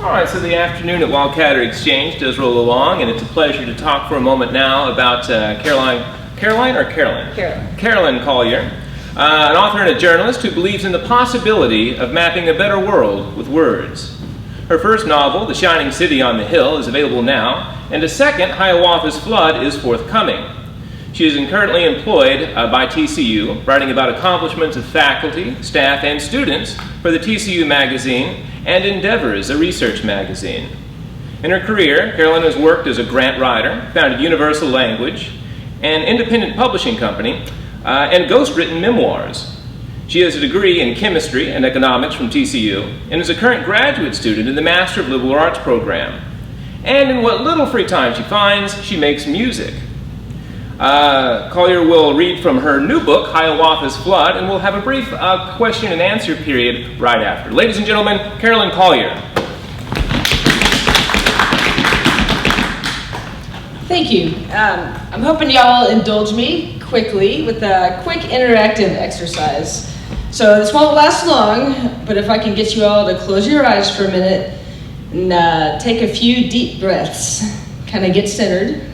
All right, so the afternoon at Wildcatter Exchange does roll along, and it's a pleasure to talk for a moment now about Carolyn Collier, an author and a journalist who believes in the possibility of mapping a better world with words. Her first novel, The Shining City on the Hill, is available now, and a second, Hiawatha's Flood, is forthcoming. She is currently employed by TCU, writing about accomplishments of faculty, staff, and students for the TCU magazine and Endeavors, a research magazine. In her career, Carolyn has worked as a grant writer, founded Universal Language, an independent publishing company, and ghostwritten memoirs. She has a degree in chemistry and economics from TCU and is a current graduate student in the Master of Liberal Arts program. And in what little free time she finds, she makes music. Collier will read from her new book, Hiawatha's Flood, and we'll have a brief question and answer period right after. Ladies and gentlemen, Carolyn Collier. Thank you. I'm hoping y'all indulge me quickly with a quick interactive exercise. So this won't last long, but if I can get you all to close your eyes for a minute and take a few deep breaths, kind of get centered.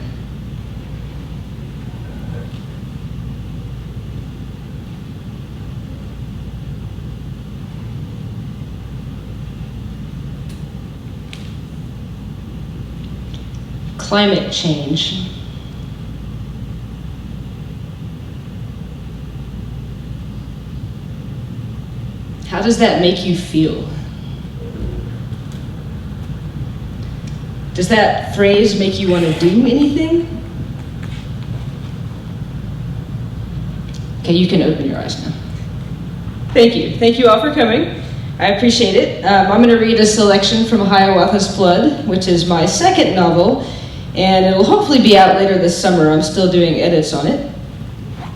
Climate change. How does that make you feel? Does that phrase make you want to do anything? Okay, you can open your eyes now. Thank you. Thank you all for coming. I appreciate it. I'm going to read a selection from Hiawatha's Flood, which is my second novel, and it'll hopefully be out later this summer. I'm still doing edits on it.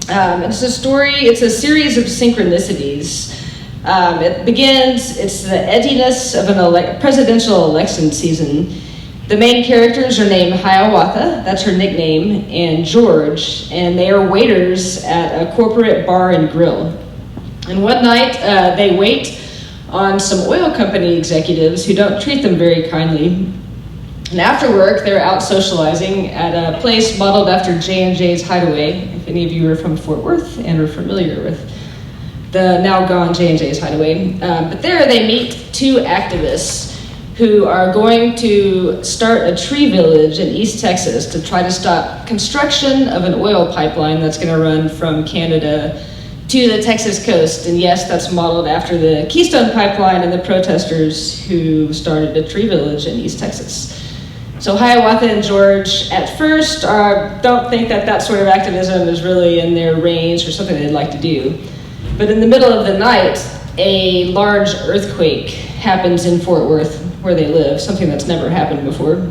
It's a series of synchronicities. It's the edginess of a presidential election season. The main characters are named Hiawatha, that's her nickname, and George, and they are waiters at a corporate bar and grill. And one night, they wait on some oil company executives who don't treat them very kindly. And after work, they're out socializing at a place modeled after J&J's Hideaway, if any of you are from Fort Worth and are familiar with the now gone J&J's Hideaway. But there they meet two activists who are going to start a tree village in East Texas to try to stop construction of an oil pipeline that's going to run from Canada to the Texas coast. And yes, that's modeled after the Keystone Pipeline and the protesters who started a tree village in East Texas. So Hiawatha and George at first don't think that sort of activism is really in their range or something they'd like to do. But in the middle of the night, a large earthquake happens in Fort Worth where they live, something that's never happened before.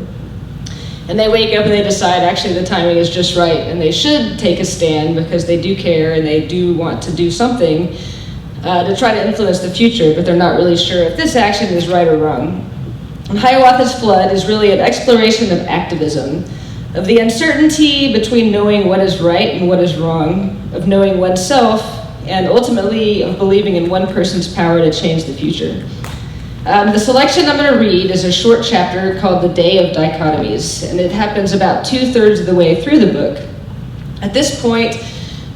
And they wake up and they decide actually the timing is just right and they should take a stand because they do care and they do want to do something to try to influence the future, but they're not really sure if this action is right or wrong. And Hiawatha's Flood is really an exploration of activism, of the uncertainty between knowing what is right and what is wrong, of knowing oneself, and ultimately of believing in one person's power to change the future. The selection I'm going to read is a short chapter called The Day of Dichotomies, and it happens about 2/3 of the way through the book. At this point,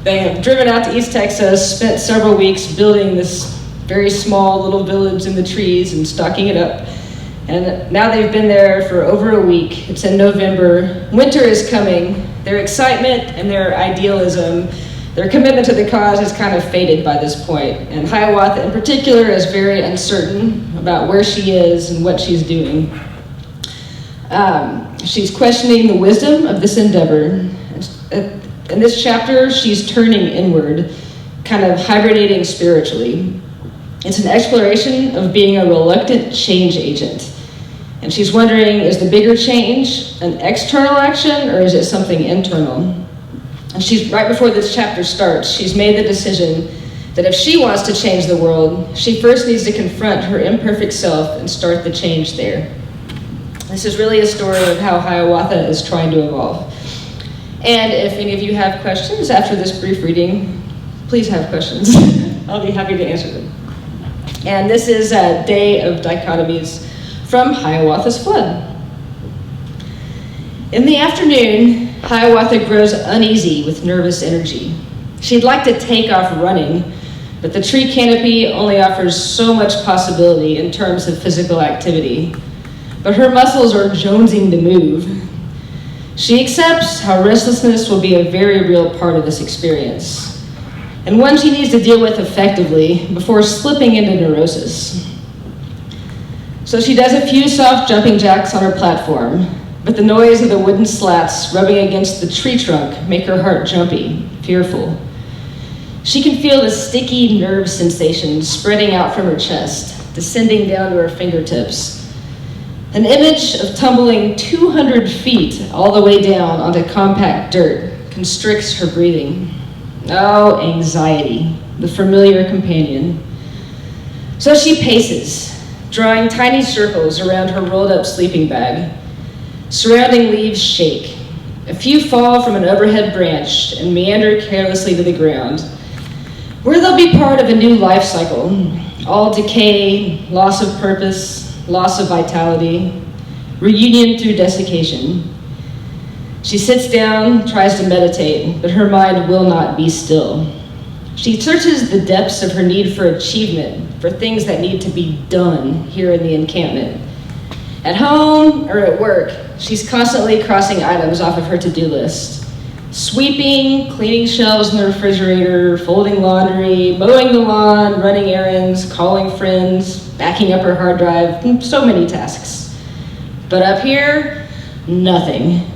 they have driven out to East Texas, spent several weeks building this very small little village in the trees and stocking it up. And now they've been there for over a week. It's in November. Winter is coming. Their excitement and their idealism, their commitment to the cause has kind of faded by this point. And Hiawatha in particular is very uncertain about where she is and what she's doing. She's questioning the wisdom of this endeavor. In this chapter, she's turning inward, kind of hibernating spiritually. It's an exploration of being a reluctant change agent. And she's wondering, is the bigger change an external action or is it something internal? And she's, right before this chapter starts, she's made the decision that if she wants to change the world, she first needs to confront her imperfect self and start the change there. This is really a story of how Hiawatha is trying to evolve. And if any of you have questions after this brief reading, please have questions. I'll be happy to answer them. And this is Day of Dichotomies from Hiawatha's flood. In the afternoon, Hiawatha grows uneasy with nervous energy. She'd like to take off running, but the tree canopy only offers so much possibility in terms of physical activity. But her muscles are jonesing to move. She accepts how restlessness will be a very real part of this experience, and one she needs to deal with effectively before slipping into neurosis. So she does a few soft jumping jacks on her platform, but the noise of the wooden slats rubbing against the tree trunk make her heart jumpy, fearful. She can feel the sticky nerve sensation spreading out from her chest, descending down to her fingertips. An image of tumbling 200 feet all the way down onto compact dirt constricts her breathing. Oh, anxiety, the familiar companion. So she paces, drawing tiny circles around her rolled up sleeping bag. Surrounding leaves shake. A few fall from an overhead branch and meander carelessly to the ground, where they'll be part of a new life cycle. All decay, loss of purpose, loss of vitality, reunion through desiccation. She sits down, tries to meditate, but her mind will not be still. She searches the depths of her need for achievement, for things that need to be done here in the encampment. At home or at work, she's constantly crossing items off of her to-do list. Sweeping, cleaning shelves in the refrigerator, folding laundry, mowing the lawn, running errands, calling friends, backing up her hard drive, so many tasks. But up here, nothing.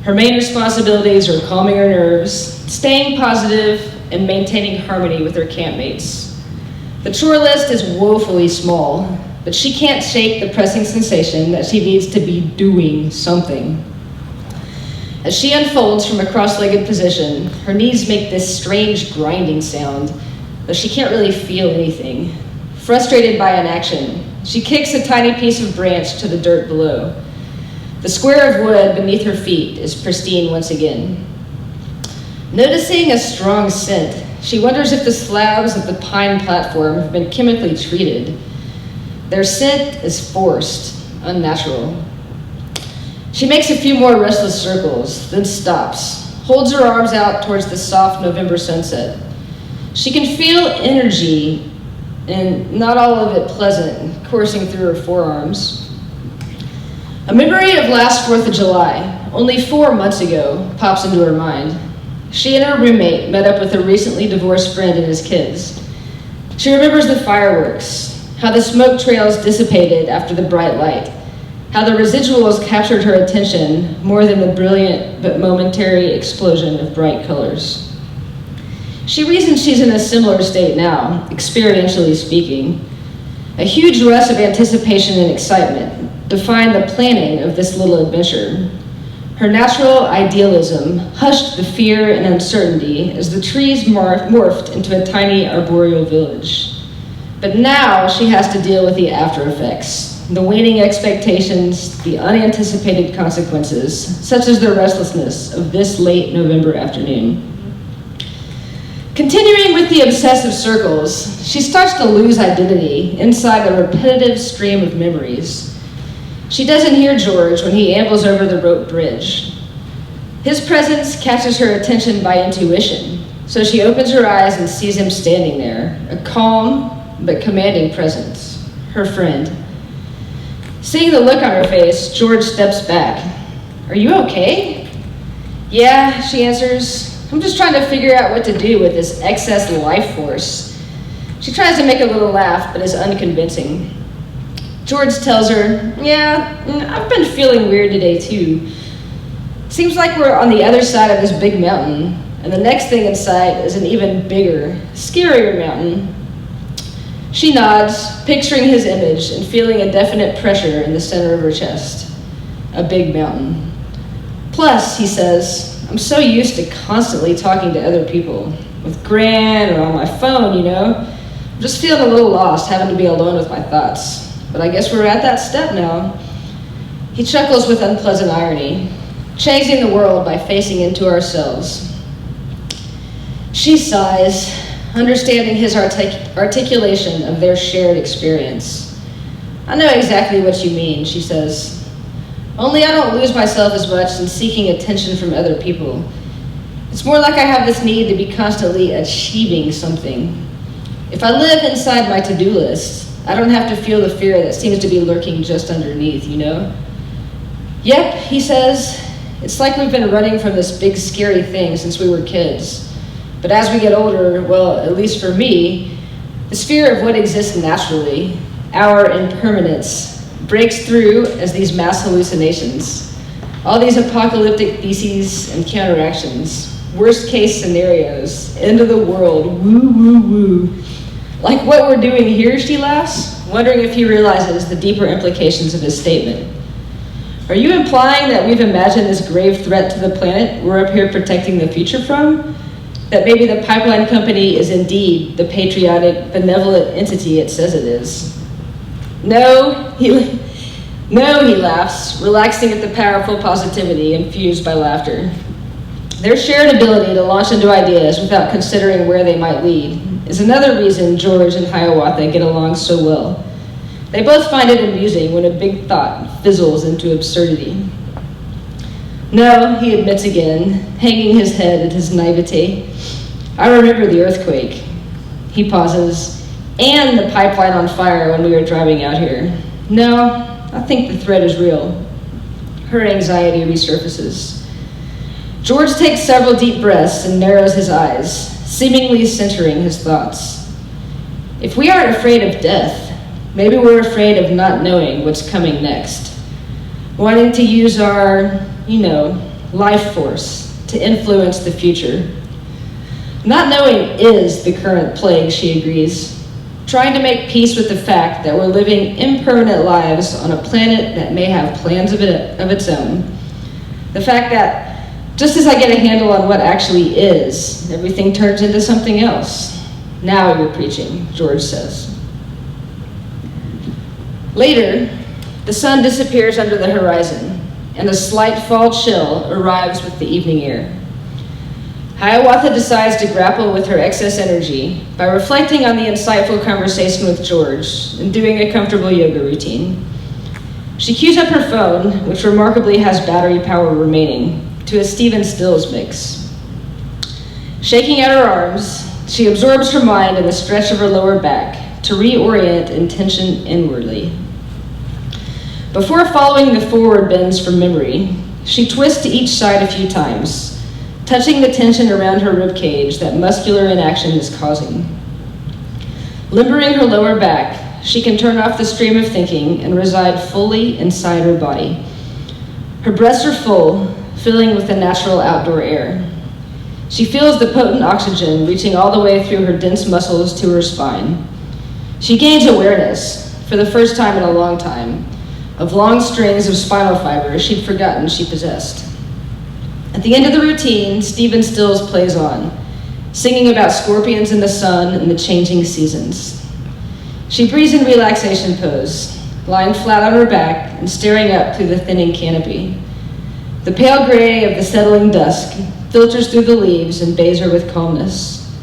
Her main responsibilities are calming her nerves, staying positive, and maintaining harmony with her campmates. The chore list is woefully small, but she can't shake the pressing sensation that she needs to be doing something. As she unfolds from a cross-legged position, her knees make this strange grinding sound, though she can't really feel anything. Frustrated by inaction, she kicks a tiny piece of branch to the dirt below. The square of wood beneath her feet is pristine once again. Noticing a strong scent, she wonders if the slabs of the pine platform have been chemically treated. Their scent is forced, unnatural. She makes a few more restless circles, then stops, holds her arms out towards the soft November sunset. She can feel energy, and not all of it pleasant, coursing through her forearms. A memory of last 4th of July, only 4 months ago, pops into her mind. She and her roommate met up with a recently divorced friend and his kids. She remembers the fireworks, how the smoke trails dissipated after the bright light, how the residuals captured her attention more than the brilliant but momentary explosion of bright colors. She reasons she's in a similar state now, experientially speaking. A huge rush of anticipation and excitement define the planning of this little adventure. Her natural idealism hushed the fear and uncertainty as the trees morphed into a tiny arboreal village. But now she has to deal with the after effects, the waning expectations, the unanticipated consequences, such as the restlessness of this late November afternoon. Continuing with the obsessive circles, she starts to lose identity inside the repetitive stream of memories. She doesn't hear George when he ambles over the rope bridge. His presence catches her attention by intuition, so she opens her eyes and sees him standing there, a calm but commanding presence, her friend. Seeing the look on her face, George steps back. "Are you okay?" "Yeah," she answers. "I'm just trying to figure out what to do with this excess life force." She tries to make a little laugh, but is unconvincing. George tells her, "Yeah, I've been feeling weird today too. Seems like we're on the other side of this big mountain, and the next thing in sight is an even bigger, scarier mountain." She nods, picturing his image and feeling a definite pressure in the center of her chest. A big mountain. "Plus," he says, "I'm so used to constantly talking to other people, with Gran or on my phone, you know. I'm just feeling a little lost having to be alone with my thoughts. But I guess we're at that step now." He chuckles with unpleasant irony, changing the world by facing into ourselves. She sighs, understanding his articulation of their shared experience. I know exactly what you mean, she says. Only I don't lose myself as much in seeking attention from other people. It's more like I have this need to be constantly achieving something. If I live inside my to-do list, I don't have to feel the fear that seems to be lurking just underneath, you know? Yep, he says, it's like we've been running from this big scary thing since we were kids. But as we get older, well, at least for me, the sphere of what exists naturally, our impermanence, breaks through as these mass hallucinations. All these apocalyptic theses and counteractions, worst case scenarios, end of the world, woo, woo, woo. Like what we're doing here, she laughs, wondering if he realizes the deeper implications of his statement. Are you implying that we've imagined this grave threat to the planet we're up here protecting the future from? That maybe the pipeline company is indeed the patriotic, benevolent entity it says it is? No, he laughs, relaxing at the powerful positivity infused by laughter. Their shared ability to launch into ideas without considering where they might lead is another reason George and Hiawatha get along so well. They both find it amusing when a big thought fizzles into absurdity. No, he admits again, hanging his head at his naivete. I remember the earthquake. He pauses. And the pipeline on fire when we were driving out here. No, I think the threat is real. Her anxiety resurfaces. George takes several deep breaths and narrows his eyes, seemingly centering his thoughts. If we aren't afraid of death, maybe we're afraid of not knowing what's coming next. Wanting to use our, life force to influence the future. Not knowing is the current plague, she agrees. Trying to make peace with the fact that we're living impermanent lives on a planet that may have plans of its own. The fact that just as I get a handle on what actually is, everything turns into something else. Now you're preaching, George says. Later, the sun disappears under the horizon, and a slight fall chill arrives with the evening air. Hiawatha decides to grapple with her excess energy by reflecting on the insightful conversation with George and doing a comfortable yoga routine. She cues up her phone, which remarkably has battery power remaining, to a Stephen Stills mix. Shaking out her arms, she absorbs her mind in the stretch of her lower back to reorient intention inwardly. Before following the forward bends from memory, she twists to each side a few times, touching the tension around her ribcage that muscular inaction is causing. Limbering her lower back, she can turn off the stream of thinking and reside fully inside her body. Her breaths are full, filling with the natural outdoor air. She feels the potent oxygen reaching all the way through her dense muscles to her spine. She gains awareness, for the first time in a long time, of long strings of spinal fibers she'd forgotten she possessed. At the end of the routine, Stephen Stills plays on, singing about scorpions in the sun and the changing seasons. She breathes in relaxation pose, lying flat on her back and staring up through the thinning canopy. The pale gray of the settling dusk filters through the leaves and bathes her with calmness.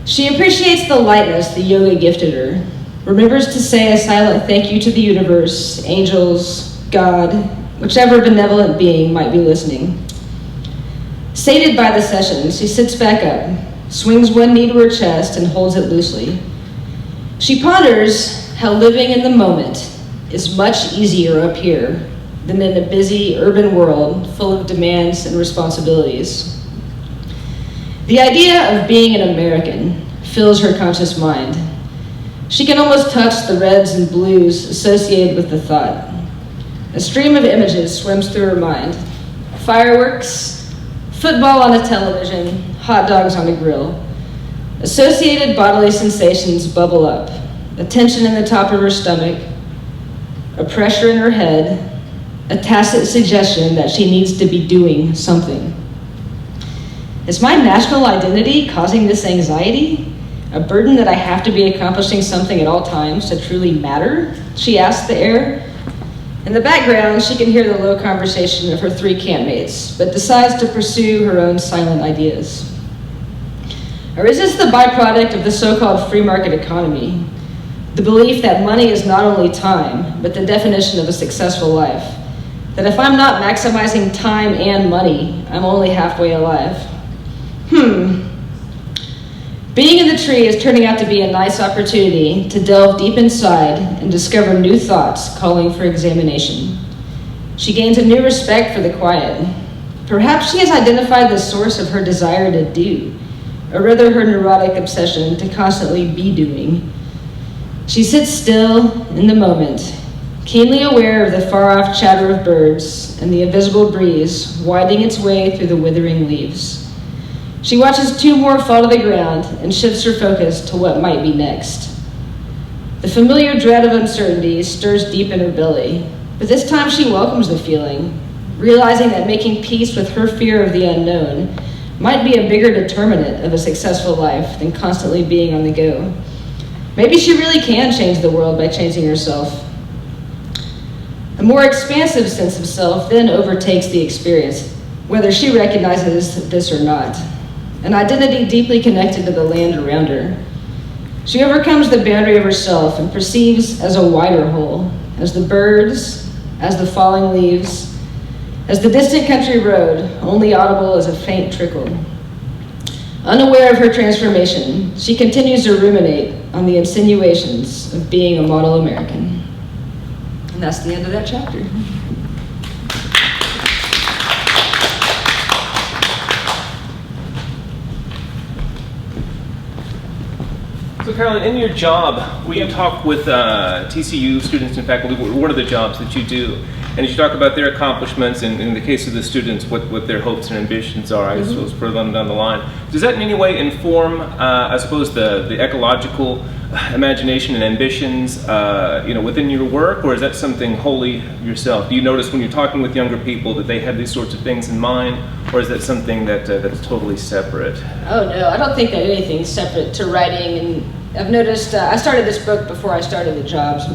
She appreciates the lightness the yoga gifted her, remembers to say a silent thank you to the universe, angels, God, whichever benevolent being might be listening. Sated by the session, she sits back up, swings one knee to her chest and holds it loosely. She ponders how living in the moment is much easier up here than in a busy urban world full of demands and responsibilities. The idea of being an American fills her conscious mind. She can almost touch the reds and blues associated with the thought. A stream of images swims through her mind. Fireworks, football on a television, hot dogs on a grill. Associated bodily sensations bubble up. A tension in the top of her stomach, a pressure in her head, a tacit suggestion that she needs to be doing something. Is my national identity causing this anxiety? A burden that I have to be accomplishing something at all times to truly matter? She asks the air. In the background, she can hear the low conversation of her three campmates, but decides to pursue her own silent ideas. Or is this the byproduct of the so-called free market economy? The belief that money is not only time, but the definition of a successful life. That if I'm not maximizing time and money, I'm only halfway alive. Being in the tree is turning out to be a nice opportunity to delve deep inside and discover new thoughts calling for examination. She gains a new respect for the quiet. Perhaps she has identified the source of her desire to do, or rather her neurotic obsession to constantly be doing. She sits still in the moment, keenly aware of the far-off chatter of birds and the invisible breeze winding its way through the withering leaves. She watches 2 more fall to the ground and shifts her focus to what might be next. The familiar dread of uncertainty stirs deep in her belly, but this time she welcomes the feeling, realizing that making peace with her fear of the unknown might be a bigger determinant of a successful life than constantly being on the go. Maybe she really can change the world by changing herself. A more expansive sense of self then overtakes the experience, whether she recognizes this or not. An identity deeply connected to the land around her. She overcomes the boundary of herself and perceives as a wider whole, as the birds, as the falling leaves, as the distant country road, only audible as a faint trickle. Unaware of her transformation, she continues to ruminate on the insinuations of being a model American. And that's the end of that chapter. So Carolyn, in your job, where you talk with TCU students and faculty, what are the jobs that you do? And as you talk about their accomplishments, and in the case of the students, what their hopes and ambitions are, I suppose, further on down the line, does that in any way inform, I suppose, the ecological imagination and ambitions, within your work, or is that something wholly yourself? Do you notice when you're talking with younger people that they have these sorts of things in mind, or is that something that's totally separate? Oh no, I don't think that anything's separate to writing. And I've noticed, I started this book before I started the jobs,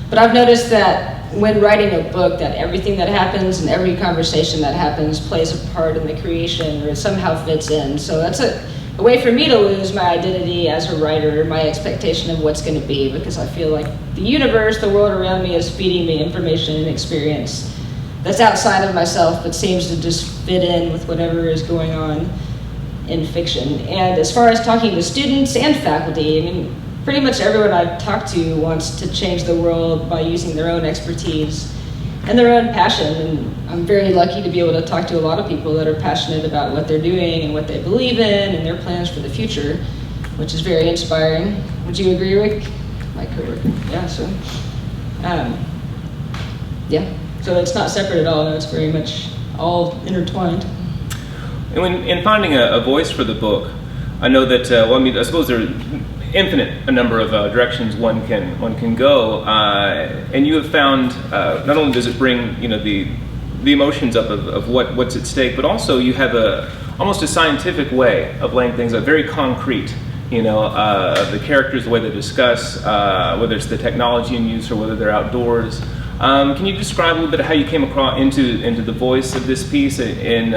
but I've noticed that when writing a book, that everything that happens and every conversation that happens plays a part in the creation, or it somehow fits in. So that's a way for me to lose my identity as a writer, my expectation of what's going to be, because I feel like the universe, the world around me, is feeding me information and experience that's outside of myself, but seems to just fit in with whatever is going on in fiction. And as far as talking to students and faculty, I mean, pretty much everyone I've talked to wants to change the world by using their own expertise and their own passion. And I'm very lucky to be able to talk to a lot of people that are passionate about what they're doing and what they believe in and their plans for the future, which is very inspiring. Would you agree, Rick? My coworker. Yeah, so so it's not separate at all. No, it's very much all intertwined. And in finding a voice for the book, I know that, I suppose there are a number of directions one can go, and you have found not only does it bring the emotions up of what's at stake, but also you have almost a scientific way of laying things out, very concrete. The characters, the way they discuss, whether it's the technology in use or whether they're outdoors. Can you describe a little bit how you came across into the voice of this piece in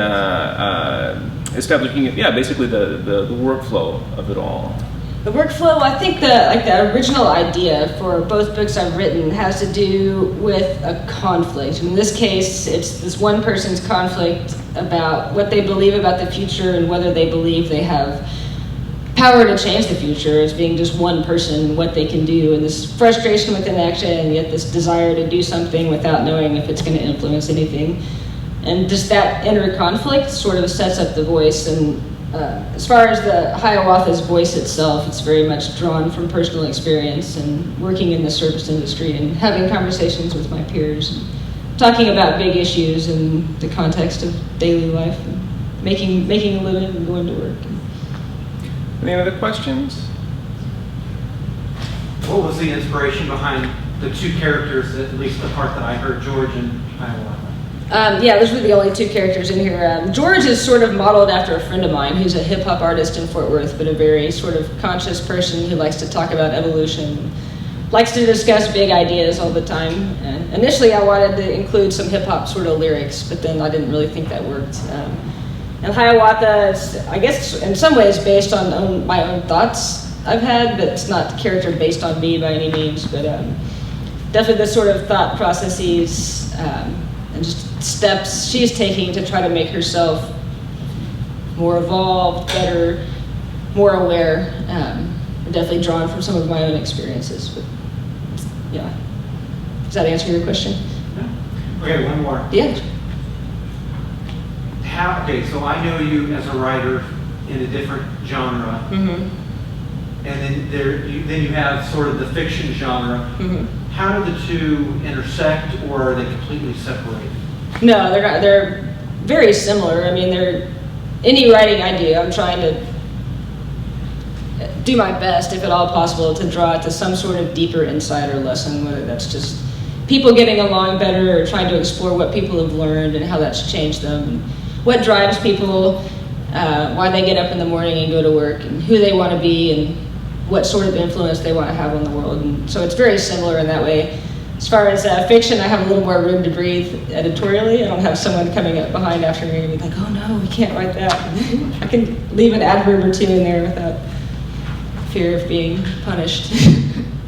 establishing, basically the workflow of it all? The workflow, I think the original idea for both books I've written has to do with a conflict. In this case, it's this one person's conflict about what they believe about the future and whether they believe they have power to change the future as being just one person and what they can do, and this frustration with inaction and yet this desire to do something without knowing if it's going to influence anything. And just that inner conflict sort of sets up the voice. And as far as the Hiawatha's voice itself, it's very much drawn from personal experience and working in the service industry and having conversations with my peers and talking about big issues in the context of daily life and making a living and going to work. Any other questions? What was the inspiration behind the 2 characters, at least the part that I heard, George and Hiawatha? Those were the only 2 characters in here. George is sort of modeled after a friend of mine who's a hip-hop artist in Fort Worth, but a very sort of conscious person who likes to talk about evolution, likes to discuss big ideas all the time. And initially I wanted to include some hip-hop sort of lyrics, but then I didn't really think that worked. And Hiawatha is, I guess, in some ways based on my own thoughts. I've had, but it's not the character based on me by any means, but definitely the sort of thought processes and just steps she's taking to try to make herself more evolved, better, more aware. I'm definitely drawn from some of my own experiences, but yeah. Does that answer your question? Okay, one more. Yeah. Okay, so I know you as a writer in a different genre, Mm-hmm. and then you have sort of the fiction genre. Mm-hmm. How do the two intersect, or are they completely separated? No, they're not. They're very similar. I mean, they're any writing I do, I'm trying to do my best, if at all possible, to draw it to some sort of deeper insight or lesson, whether that's just people getting along better or trying to explore what people have learned and how that's changed them, and what drives people, why they get up in the morning and go to work, and who they want to be, and what sort of influence they want to have on the world. And so it's very similar in that way. As far as fiction, I have a little more room to breathe editorially. I don't have someone coming up behind after me and be like, oh no, we can't write that. I can leave an adverb or two in there without fear of being punished.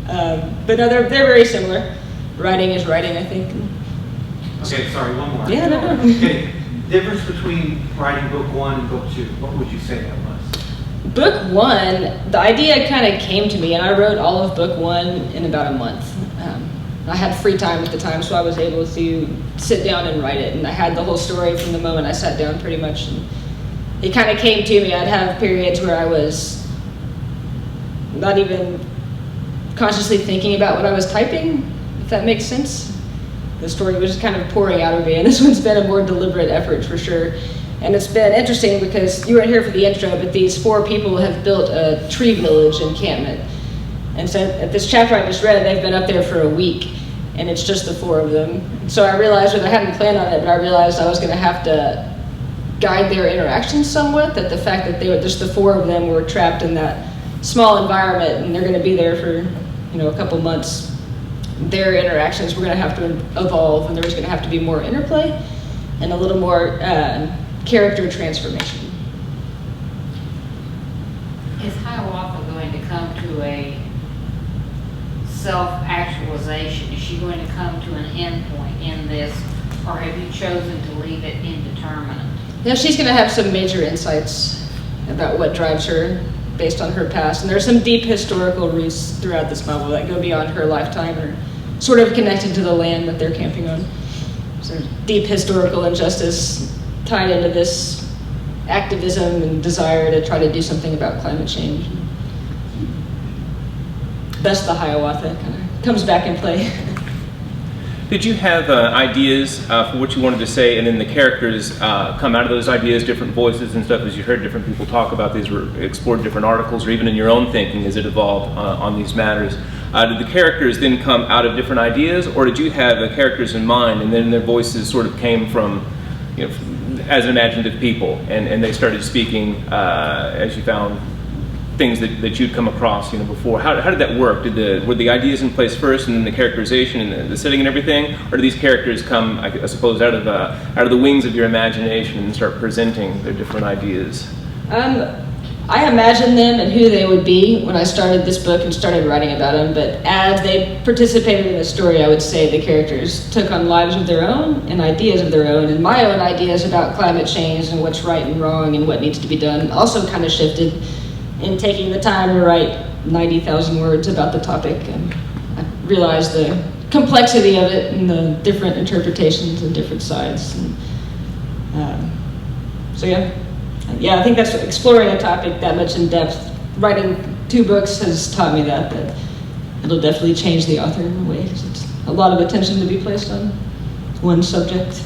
But no, they're very similar. Writing is writing, I think. Okay, sorry, one more. Yeah, no. Okay, difference between writing book 1 and book 2, what would you say that was? Book 1, the idea kind of came to me, and I wrote all of book 1 in about a month. I had free time at the time, so I was able to sit down and write it, and I had the whole story from the moment I sat down, pretty much. And it kind of came to me. I'd have periods where I was not even consciously thinking about what I was typing, if that makes sense. The story was just kind of pouring out of me, and this one's been a more deliberate effort for sure. And it's been interesting because you weren't here for the intro, but these 4 people have built a tree village encampment. And so at this chapter I just read, they've been up there for a week, and it's just the 4 of them. So I realized, I hadn't planned on it, but I realized I was going to have to guide their interactions somewhat, that the fact that they were just the 4 of them were trapped in that small environment, and they're going to be there for a couple months. Their interactions were going to have to evolve, and there was going to have to be more interplay and a little more character transformation. Is Hiawatha going to come to a self-actualization? Is she going to come to an end point in this, or have you chosen to leave it indeterminate? Yeah, she's going to have some major insights about what drives her based on her past, and there's some deep historical roots throughout this novel that go beyond her lifetime, or sort of connected to the land that they're camping on. So deep historical injustice tied into this activism and desire to try to do something about climate change. Thus the Hiawatha kind of comes back in play. Did you have ideas for what you wanted to say, and then the characters come out of those ideas, different voices and stuff, as you heard different people talk about these, or explored different articles, or even in your own thinking as it evolved on these matters? Did the characters then come out of different ideas, or did you have the characters in mind, and then their voices sort of came from, as imaginative people, and they started speaking as you found things that you'd come across before? How did that work? Were the ideas in place first, and then the characterization and the setting and everything, or do these characters come, I suppose, out of the wings of your imagination and start presenting their different ideas? I imagined them and who they would be when I started this book and started writing about them, but as they participated in the story, I would say the characters took on lives of their own and ideas of their own, and my own ideas about climate change and what's right and wrong and what needs to be done also kind of shifted in taking the time to write 90,000 words about the topic. And I realized the complexity of it and the different interpretations and different sides. And, so yeah, I think that's exploring a topic that much in depth. Writing 2 books has taught me that it'll definitely change the author in a way, because it's a lot of attention to be placed on one subject.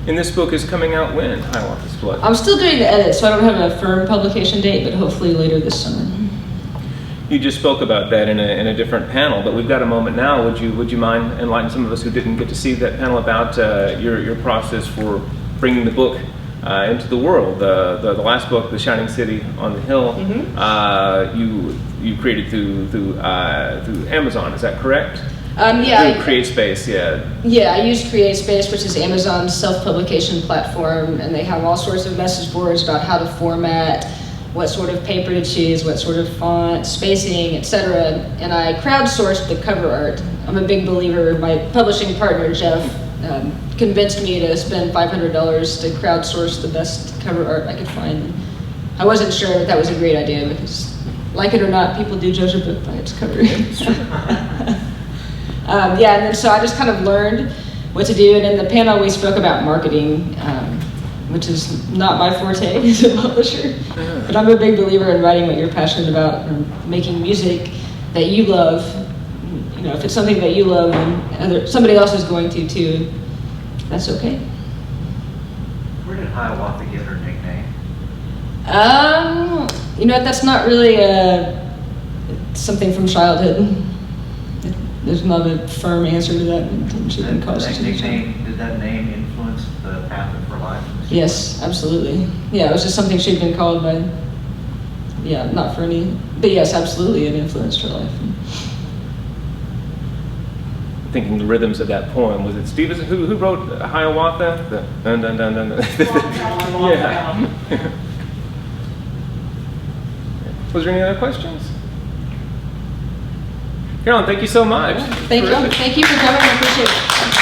And this book is coming out when? Hiawatha's Blood? I'm still doing the edit, so I don't have a firm publication date, but hopefully later this summer. You just spoke about that in a different panel, but we've got a moment now. Would you mind enlightening some of us who didn't get to see that panel about your process for bringing the book into the world? The last book, The Shining City on the Hill, you created through Amazon. Is that correct? Yeah. Through CreateSpace, yeah. Yeah, I use CreateSpace, which is Amazon's self-publication platform, and they have all sorts of message boards about how to format what sort of paper to choose, what sort of font, spacing, etc. And I crowdsourced the cover art. I'm a big believer. My publishing partner, Jeff, convinced me to spend $500 to crowdsource the best cover art I could find. I wasn't sure if that was a great idea because, like it or not, people do judge a book by its cover. Yeah, and then so I just kind of learned what to do. And in the panel, we spoke about marketing, which is not my forte as a publisher. But I'm a big believer in writing what you're passionate about or making music that you love. You know, if it's something that you love and somebody else is going to too, that's okay. Where did Hiawatha get her nickname? You know what, that's not really something from childhood. There's not a firm answer to that. She didn't call us Did that name influence the path of her life? Yes, absolutely. Yeah, it was just something she'd been called by. Yeah, not for any, but yes, absolutely, it influenced her life. Thinking the rhythms of that poem, was it Stevenson who wrote Hiawatha? The dun dun dun dun. Yeah. Was there any other questions? Carolyn, thank you so much. Thank you for coming. I appreciate it.